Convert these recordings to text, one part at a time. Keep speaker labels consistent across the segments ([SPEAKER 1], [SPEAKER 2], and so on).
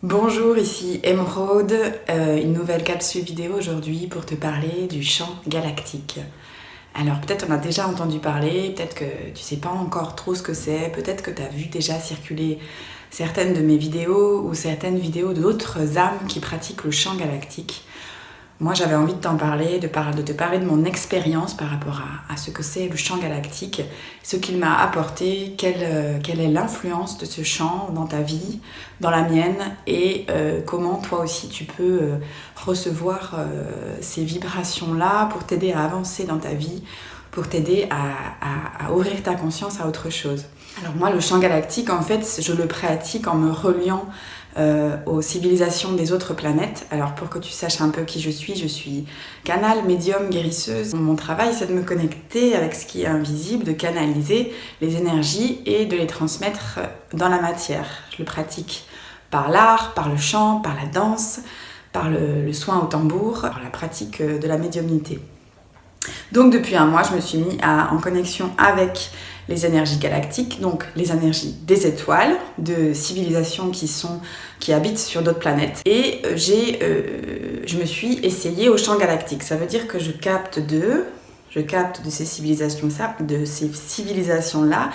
[SPEAKER 1] Bonjour, ici Emeraude, une nouvelle capsule vidéo aujourd'hui pour te parler du champ galactique. Alors peut-être on a déjà entendu parler, peut-être que tu sais pas encore trop ce que c'est, peut-être que tu as vu déjà circuler certaines de mes vidéos ou certaines vidéos d'autres âmes qui pratiquent le champ galactique. Moi j'avais envie de t'en parler, de te parler de mon expérience par rapport à ce que c'est le champ galactique, ce qu'il m'a apporté, quelle est l'influence de ce champ dans ta vie, dans la mienne, et comment toi aussi tu peux recevoir ces vibrations-là pour t'aider à avancer dans ta vie, pour t'aider à ouvrir ta conscience à autre chose. Alors moi le champ galactique en fait je le pratique en me reliant aux civilisations des autres planètes. Alors pour que tu saches un peu qui je suis canal, médium, guérisseuse. Mon travail c'est de me connecter avec ce qui est invisible, de canaliser les énergies et de les transmettre dans la matière. Je le pratique par l'art, par le chant, par la danse, par le soin au tambour, par la pratique de la médiumnité. Donc depuis un mois je me suis mis en connexion avec les énergies galactiques, donc les énergies des étoiles, de civilisations qui habitent sur d'autres planètes. Et je me suis essayée au champ galactique. Ça veut dire que je capte de ces civilisations-là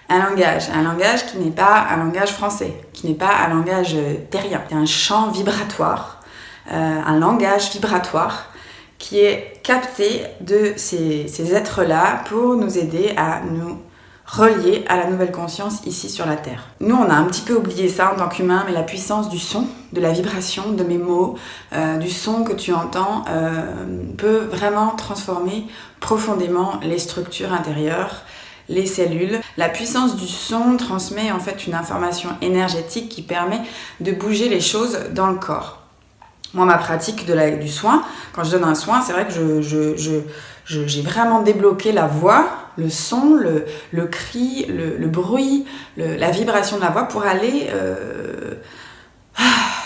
[SPEAKER 1] un langage qui n'est pas un langage français, qui n'est pas un langage terrien. C'est un champ vibratoire, un langage vibratoire qui est capté de ces êtres-là pour nous aider à nous relié à la nouvelle conscience ici sur la Terre. Nous, on a un petit peu oublié ça en tant qu'humains, mais la puissance du son, de la vibration, de mes mots, du son que tu entends peut vraiment transformer profondément les structures intérieures, les cellules. La puissance du son transmet en fait une information énergétique qui permet de bouger les choses dans le corps. Moi, ma pratique du soin, quand je donne un soin, c'est vrai que j'ai vraiment débloqué la voix, le son, le cri, le bruit, la vibration de la voix pour aller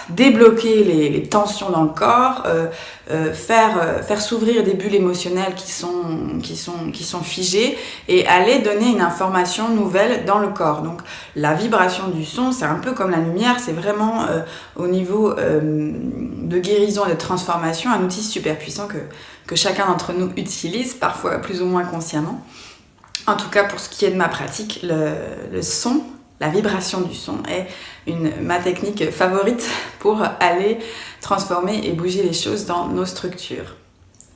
[SPEAKER 1] débloquer les tensions dans le corps, faire s'ouvrir des bulles émotionnelles qui sont figées et aller donner une information nouvelle dans le corps. Donc la vibration du son, c'est un peu comme la lumière, c'est vraiment au niveau de guérison et de transformation, un outil super puissant que chacun d'entre nous utilise, parfois plus ou moins consciemment. En tout cas, pour ce qui est de ma pratique, le son, la vibration du son est ma technique favorite pour aller transformer et bouger les choses dans nos structures.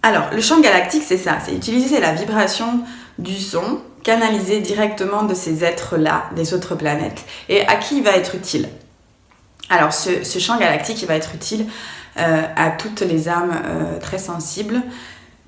[SPEAKER 1] Alors, le champ galactique, c'est ça, c'est utiliser la vibration du son, canalisée directement de ces êtres-là, des autres planètes, et à qui il va être utile. Alors, ce champ galactique, il va être utile à toutes les âmes très sensibles,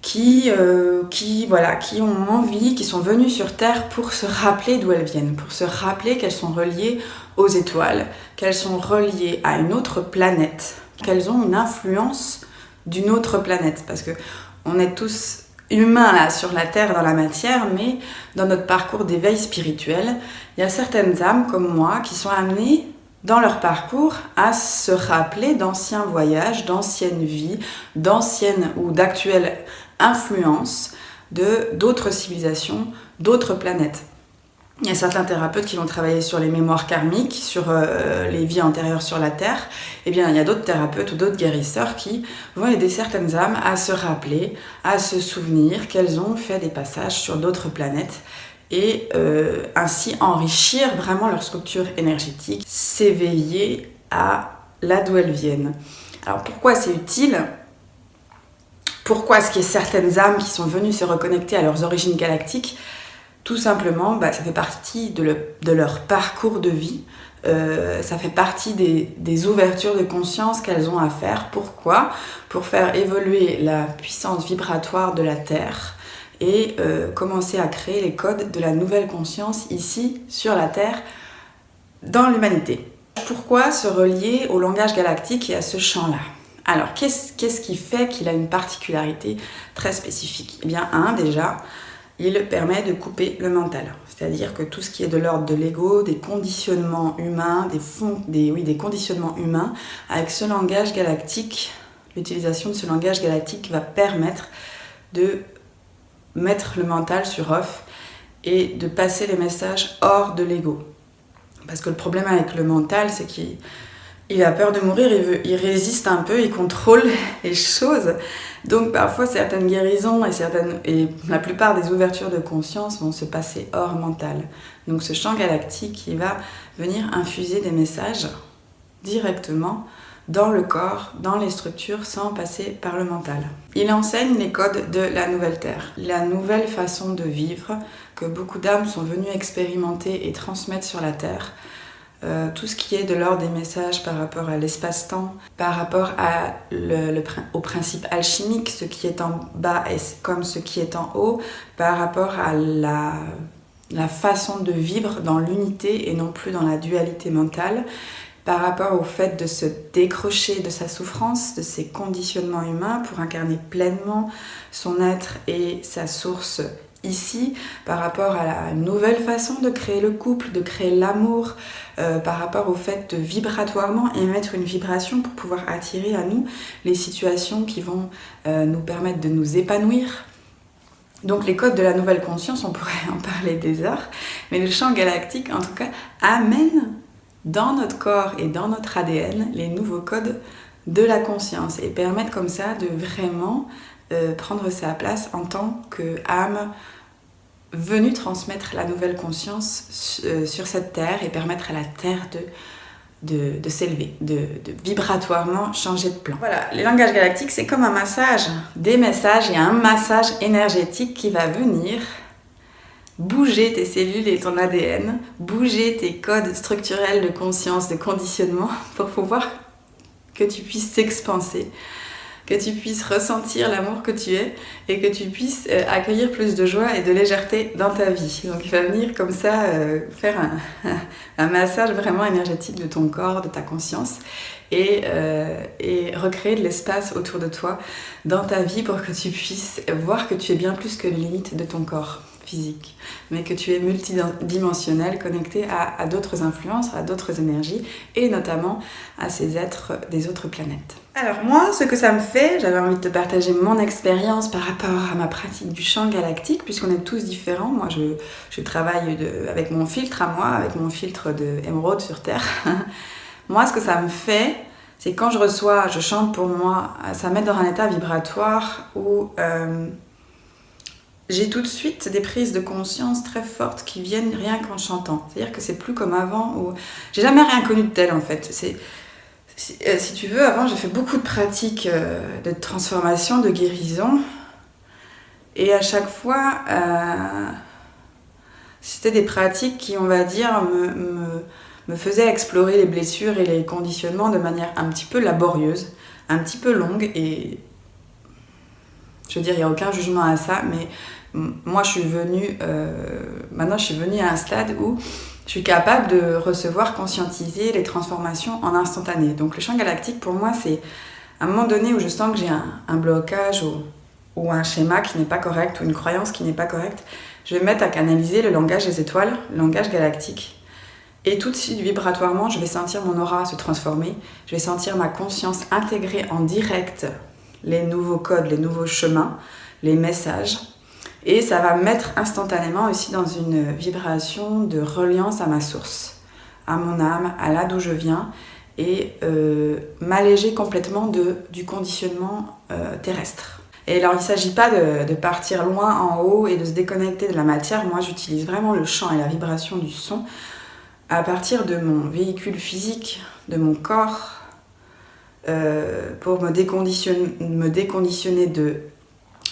[SPEAKER 1] qui ont envie, qui sont venues sur Terre pour se rappeler d'où elles viennent, pour se rappeler qu'elles sont reliées aux étoiles, qu'elles sont reliées à une autre planète, qu'elles ont une influence d'une autre planète. Parce qu'on est tous humains là sur la Terre, dans la matière, mais dans notre parcours d'éveil spirituel, il y a certaines âmes comme moi qui sont amenées dans leur parcours à se rappeler d'anciens voyages, d'anciennes vies, d'anciennes ou d'actuelles influences d'autres civilisations, d'autres planètes. Il y a certains thérapeutes qui vont travailler sur les mémoires karmiques, sur les vies antérieures sur la Terre. Eh bien, il y a d'autres thérapeutes ou d'autres guérisseurs qui vont aider certaines âmes à se rappeler, à se souvenir qu'elles ont fait des passages sur d'autres planètes et ainsi enrichir vraiment leur structure énergétique, s'éveiller à là d'où elles viennent. Alors pourquoi c'est utile ? Pourquoi est-ce qu'il y a certaines âmes qui sont venues se reconnecter à leurs origines galactiques ? Tout simplement, ça fait partie de leur parcours de vie, ça fait partie des ouvertures de conscience qu'elles ont à faire. Pourquoi ? Pour faire évoluer la puissance vibratoire de la Terre et commencer à créer les codes de la nouvelle conscience ici, sur la Terre, dans l'humanité. Pourquoi se relier au langage galactique et à ce champ-là ? Alors, qu'est-ce qui fait qu'il a une particularité très spécifique ? Eh bien, déjà, il permet de couper le mental. C'est-à-dire que tout ce qui est de l'ordre de l'ego, des conditionnements humains, des conditionnements humains, avec ce langage galactique, l'utilisation de ce langage galactique va permettre de mettre le mental sur off et de passer les messages hors de l'ego. Parce que le problème avec le mental, c'est qu'il Il a peur de mourir, il résiste un peu, il contrôle les choses. Donc parfois certaines guérisons et la plupart des ouvertures de conscience vont se passer hors mental. Donc ce champ galactique, il va venir infuser des messages directement dans le corps, dans les structures, sans passer par le mental. Il enseigne les codes de la nouvelle Terre, la nouvelle façon de vivre que beaucoup d'âmes sont venues expérimenter et transmettre sur la Terre. Tout ce qui est de l'ordre des messages par rapport à l'espace-temps, par rapport au principe alchimique, ce qui est en bas est comme ce qui est en haut, par rapport à la façon de vivre dans l'unité et non plus dans la dualité mentale, par rapport au fait de se décrocher de sa souffrance, de ses conditionnements humains pour incarner pleinement son être et sa source ici, par rapport à la nouvelle façon de créer le couple, de créer l'amour, par rapport au fait de vibratoirement émettre une vibration pour pouvoir attirer à nous les situations qui vont nous permettre de nous épanouir. Donc les codes de la nouvelle conscience, on pourrait en parler des heures, mais le champ galactique en tout cas amène dans notre corps et dans notre ADN les nouveaux codes de la conscience et permettre comme ça de vraiment prendre sa place en tant qu'âme venue transmettre la nouvelle conscience sur cette terre et permettre à la terre de s'élever, de vibratoirement changer de plan. Voilà, les langages galactiques, c'est comme un massage, des messages et un massage énergétique qui va venir bouger tes cellules et ton ADN, bouger tes codes structurels de conscience, de conditionnement pour pouvoir que tu puisses t'expanser, que tu puisses ressentir l'amour que tu es et que tu puisses accueillir plus de joie et de légèreté dans ta vie. Donc il va venir comme ça faire un massage vraiment énergétique de ton corps, de ta conscience et recréer de l'espace autour de toi dans ta vie pour que tu puisses voir que tu es bien plus que les limites de ton corps physique, mais que tu es multidimensionnel, connecté à d'autres influences, à d'autres énergies, et notamment à ces êtres des autres planètes. Alors moi, ce que ça me fait, j'avais envie de te partager mon expérience par rapport à ma pratique du champ galactique, puisqu'on est tous différents. Moi, je travaille avec mon filtre à moi, avec mon filtre de émeraude sur Terre. Moi, ce que ça me fait, c'est quand je chante pour moi, ça met dans un état vibratoire où j'ai tout de suite des prises de conscience très fortes qui viennent rien qu'en chantant. C'est-à-dire que c'est plus comme avant où j'ai jamais rien connu de tel en fait. Si tu veux, avant j'ai fait beaucoup de pratiques de transformation, de guérison. Et à chaque fois, c'était des pratiques qui, on va dire, me faisaient explorer les blessures et les conditionnements de manière un petit peu laborieuse, un petit peu longue. Et je veux dire, il n'y a aucun jugement à ça, mais moi maintenant je suis venue à un stade où je suis capable de recevoir, conscientiser les transformations en instantané. Donc le champ galactique pour moi c'est un moment donné où je sens que j'ai un blocage ou un schéma qui n'est pas correct ou une croyance qui n'est pas correcte. Je vais me mettre à canaliser le langage des étoiles, le langage galactique. Et tout de suite, vibratoirement, je vais sentir mon aura se transformer. Je vais sentir ma conscience intégrer en direct les nouveaux codes, les nouveaux chemins, les messages. Et ça va me mettre instantanément aussi dans une vibration de reliance à ma source, à mon âme, à là d'où je viens, et m'alléger complètement du conditionnement terrestre. Et alors il ne s'agit pas de partir loin en haut et de se déconnecter de la matière. Moi j'utilise vraiment le chant et la vibration du son à partir de mon véhicule physique, de mon corps, pour me déconditionner de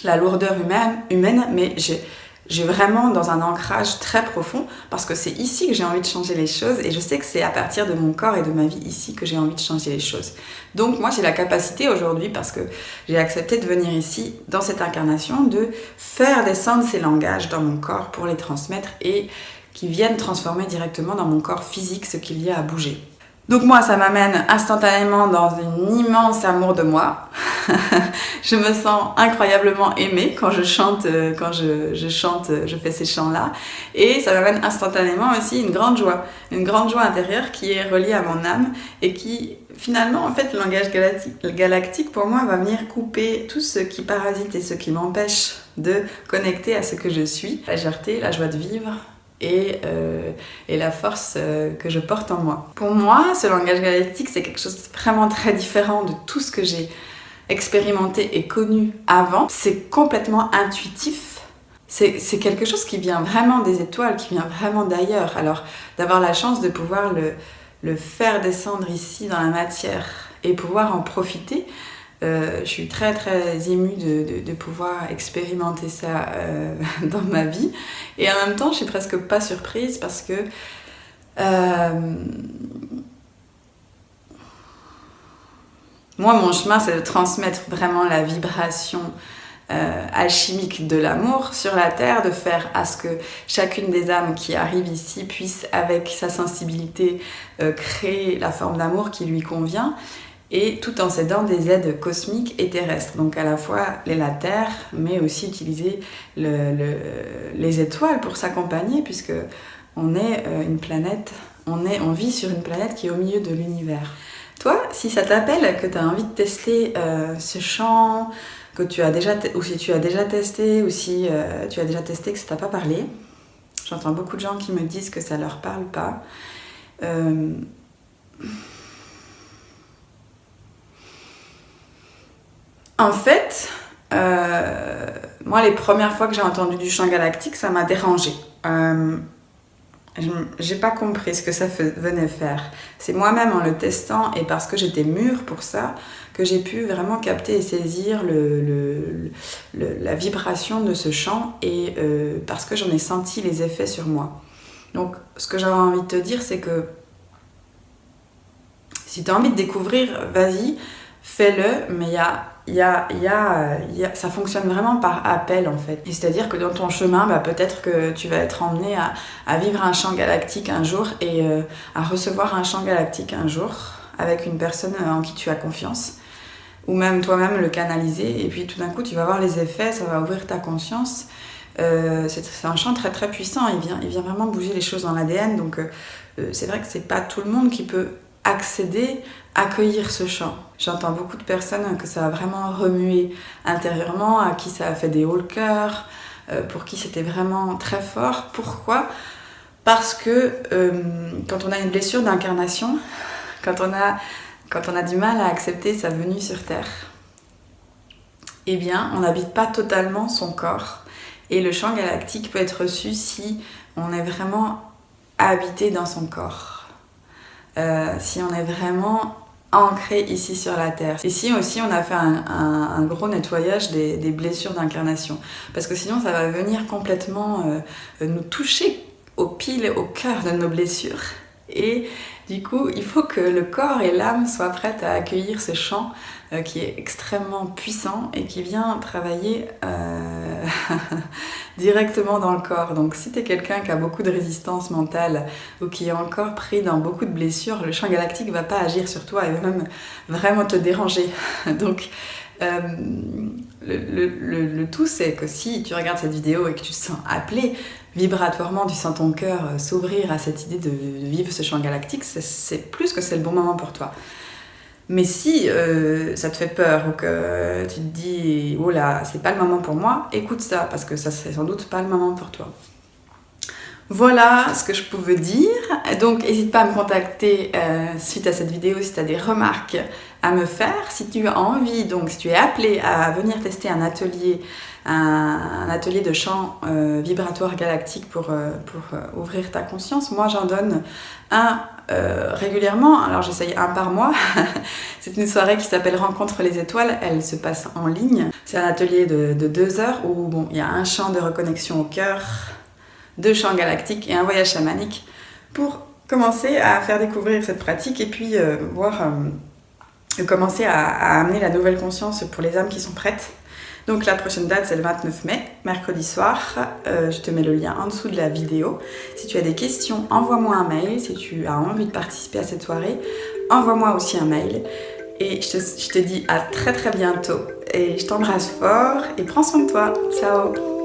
[SPEAKER 1] la lourdeur humaine, mais j'ai vraiment dans un ancrage très profond parce que c'est ici que j'ai envie de changer les choses et je sais que c'est à partir de mon corps et de ma vie ici que j'ai envie de changer les choses. Donc moi j'ai la capacité aujourd'hui, parce que j'ai accepté de venir ici dans cette incarnation, de faire descendre ces langages dans mon corps pour les transmettre et qui viennent transformer directement dans mon corps physique ce qu'il y a à bouger. Donc moi, ça m'amène instantanément dans un immense amour de moi. Je me sens incroyablement aimée quand je chante, je fais ces chants-là. Et ça m'amène instantanément aussi une grande joie intérieure qui est reliée à mon âme et qui, finalement, en fait, le langage galactique, pour moi, va venir couper tout ce qui parasite et ce qui m'empêche de connecter à ce que je suis. La légèreté, la joie de vivre et la force que je porte en moi. Pour moi, ce langage galactique, c'est quelque chose de vraiment très différent de tout ce que j'ai expérimenté et connu avant. C'est complètement intuitif. C'est quelque chose qui vient vraiment des étoiles, qui vient vraiment d'ailleurs. Alors, d'avoir la chance de pouvoir le faire descendre ici dans la matière et pouvoir en profiter, je suis très très émue de pouvoir expérimenter ça dans ma vie. Et en même temps, je suis presque pas surprise parce que moi, mon chemin, c'est de transmettre vraiment la vibration alchimique de l'amour sur la Terre, de faire à ce que chacune des âmes qui arrivent ici puisse, avec sa sensibilité, créer la forme d'amour qui lui convient, et tout en s'aidant des aides cosmiques et terrestres. Donc à la fois la Terre, mais aussi utiliser les étoiles pour s'accompagner, puisque on est une planète, on vit sur une planète qui est au milieu de l'univers. Toi, si ça t'appelle, que tu as envie de tester ce chant, que tu as déjà ou si tu as déjà testé, ou si tu as déjà testé que ça t'a pas parlé, j'entends beaucoup de gens qui me disent que ça leur parle pas. En fait, moi, les premières fois que j'ai entendu du chant galactique, ça m'a dérangée. J'ai pas compris ce que ça venait faire. C'est moi-même en le testant et parce que j'étais mûre pour ça que j'ai pu vraiment capter et saisir la vibration de ce chant et parce que j'en ai senti les effets sur moi. Donc, ce que j'avais envie de te dire, c'est que si tu as envie de découvrir, vas-y, fais-le, mais ça fonctionne vraiment par appel en fait. C'est-à-dire que dans ton chemin, peut-être que tu vas être emmené à vivre un chant galactique un jour et à recevoir un chant galactique un jour avec une personne en qui tu as confiance, ou même toi-même le canaliser, et puis tout d'un coup tu vas voir les effets, ça va ouvrir ta conscience. C'est un chant très très puissant, il vient vraiment bouger les choses dans l'ADN, donc c'est vrai que c'est pas tout le monde qui peut accéder, accueillir ce chant. J'entends beaucoup de personnes que ça a vraiment remué intérieurement, à qui ça a fait des hauts le cœur, pour qui c'était vraiment très fort. Pourquoi ? Parce que quand on a une blessure d'incarnation, quand on a du mal à accepter sa venue sur Terre, eh bien, on n'habite pas totalement son corps. Et le chant galactique peut être reçu si on est vraiment habité dans son corps. Si on est vraiment ancré ici sur la Terre. Ici aussi, on a fait un gros nettoyage des blessures d'incarnation. Parce que sinon, ça va venir complètement nous toucher au cœur de nos blessures. Et du coup, il faut que le corps et l'âme soient prêts à accueillir ce chant qui est extrêmement puissant et qui vient travailler directement dans le corps. Donc si tu es quelqu'un qui a beaucoup de résistance mentale ou qui est encore pris dans beaucoup de blessures, le chant galactique ne va pas agir sur toi, il va même vraiment te déranger. Donc le tout, c'est que si tu regardes cette vidéo et que tu te sens appelé, vibratoirement, tu sens ton cœur s'ouvrir à cette idée de vivre ce chant galactique, c'est plus que c'est le bon moment pour toi. Mais si ça te fait peur ou que tu te dis « Oh là, c'est pas le moment pour moi », écoute ça, parce que ça c'est sans doute pas le moment pour toi. Voilà ce que je pouvais dire. Donc n'hésite pas à me contacter suite à cette vidéo si tu as des remarques à me faire. Si tu as envie, donc si tu es appelé à venir tester un atelier de chant vibratoire galactique pour ouvrir ta conscience, moi j'en donne un régulièrement, alors j'essaye un par mois. C'est une soirée qui s'appelle Rencontre les étoiles, elle se passe en ligne. C'est un atelier de 2 heures où il y a un chant de reconnexion au cœur, 2 chants galactiques et un voyage chamanique pour commencer à faire découvrir cette pratique et puis commencer à amener la nouvelle conscience pour les âmes qui sont prêtes. Donc la prochaine date c'est le 29 mai, mercredi soir, je te mets le lien en dessous de la vidéo. Si tu as des questions, envoie-moi un mail. Si tu as envie de participer à cette soirée, envoie-moi aussi un mail. Et je te dis à très très bientôt. Et je t'embrasse fort et prends soin de toi. Ciao!